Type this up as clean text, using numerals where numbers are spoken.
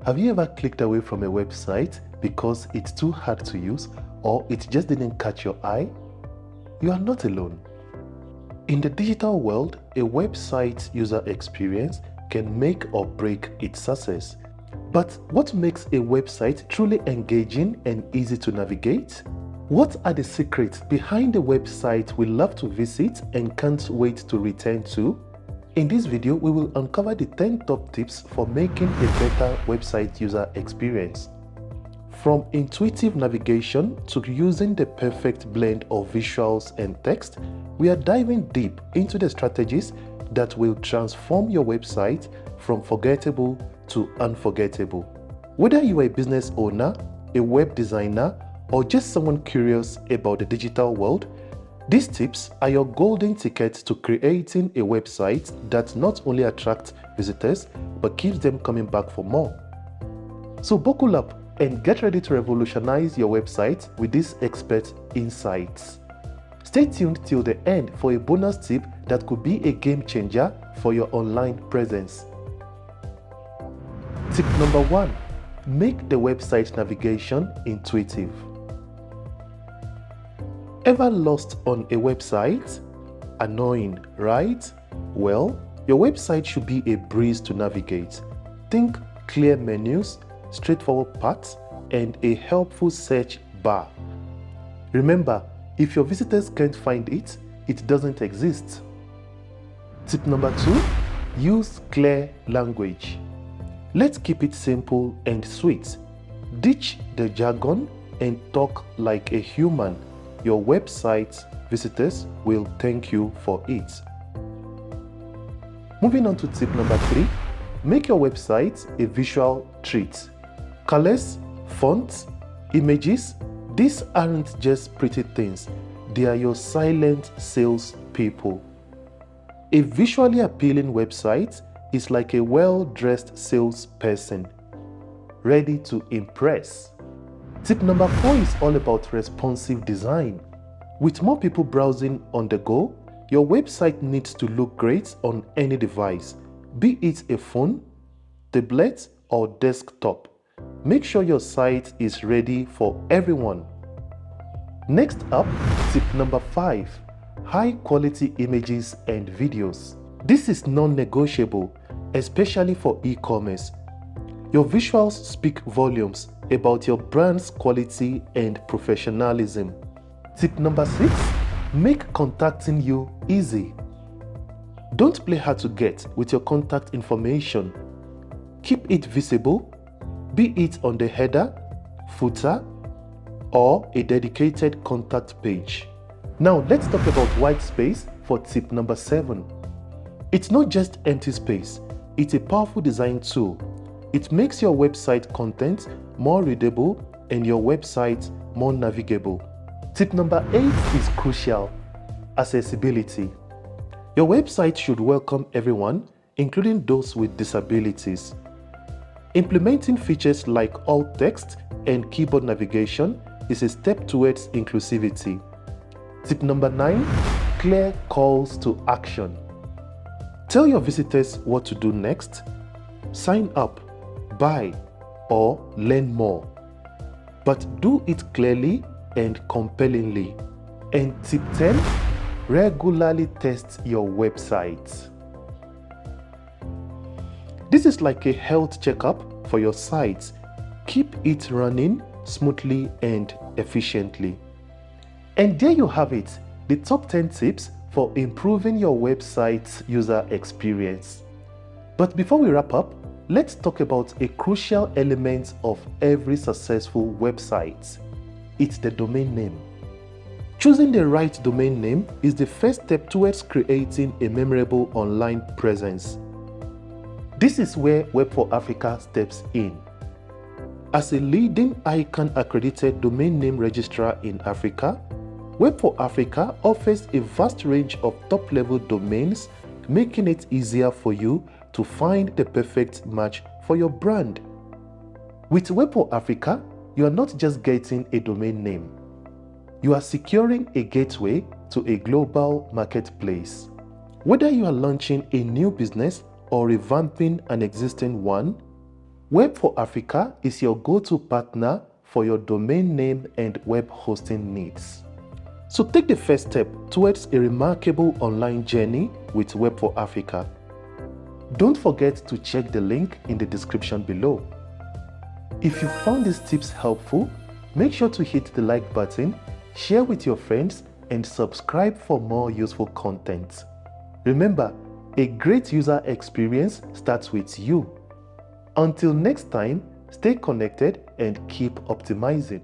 Have you ever clicked away from a website because it's too hard to use or it just didn't catch your eye? You are not alone. In the digital world, a website's user experience can make or break its success. But what makes a website truly engaging and easy to navigate? What are the secrets behind a website we love to visit and can't wait to return to? In this video, we will uncover the 10 top tips for making a better website user experience. From intuitive navigation to using the perfect blend of visuals and text, we are diving deep into the strategies that will transform your website from forgettable to unforgettable. Whether you are a business owner, a web designer, or just someone curious about the digital world, these tips are your golden ticket to creating a website that not only attracts visitors, but keeps them coming back for more. So buckle up and get ready to revolutionize your website with these expert insights. Stay tuned till the end for a bonus tip that could be a game changer for your online presence. Tip number 1, make the website navigation intuitive. Ever lost on a website? Annoying, right? Well, your website should be a breeze to navigate. Think clear menus, straightforward paths, and a helpful search bar. Remember, if your visitors can't find it, it doesn't exist. Tip number 2, use clear language. Let's keep it simple and sweet. Ditch the jargon and talk like a human. Your website visitors will thank you for it. Moving on to tip number 3, make your website a visual treat. Colors, fonts, images, these aren't just pretty things, they are your silent sales people. A visually appealing website is like a well-dressed salesperson, ready to impress. Tip number 4 is all about responsive design. With more people browsing on the go, your website needs to look great on any device, be it a phone, tablet, or desktop. Make sure your site is ready for everyone. Next up, tip number 5, high quality images and videos. This is non-negotiable, especially for e-commerce. Your visuals speak volumes about your brand's quality and professionalism. Tip number 6, make contacting you easy. Don't play hard to get with your contact information. Keep it visible, be it on the header, footer, or a dedicated contact page. Now let's talk about white space for tip number 7. It's not just empty space, it's a powerful design tool. It makes your website content more readable and your website more navigable. Tip number 8 is crucial: accessibility. Your website should welcome everyone, including those with disabilities. Implementing features like alt text and keyboard navigation is a step towards inclusivity. Tip number 9, clear calls to action. Tell your visitors what to do next. Sign up, buy, or learn more. But do it clearly and compellingly. And tip 10, regularly test your website. This is like a health checkup for your site. Keep it running smoothly and efficiently. And there you have it, the top 10 tips for improving your website's user experience. But before we wrap up, let's talk about a crucial element of every successful website. It's the domain name. Choosing the right domain name is the first step towards creating a memorable online presence. This is where Web4Africa steps in. As a leading ICANN accredited domain name registrar in Africa, Web4Africa offers a vast range of top-level domains, making it easier for you to find the perfect match for your brand. With Web4Africa, you are not just getting a domain name. You are securing a gateway to a global marketplace. Whether you are launching a new business or revamping an existing one, Web4Africa is your go-to partner for your domain name and web hosting needs. So take the first step towards a remarkable online journey with Web4Africa. Don't forget to check the link in the description below. If you found these tips helpful, make sure to hit the like button, share with your friends, and subscribe for more useful content. Remember, a great user experience starts with you. Until next time, stay connected and keep optimizing.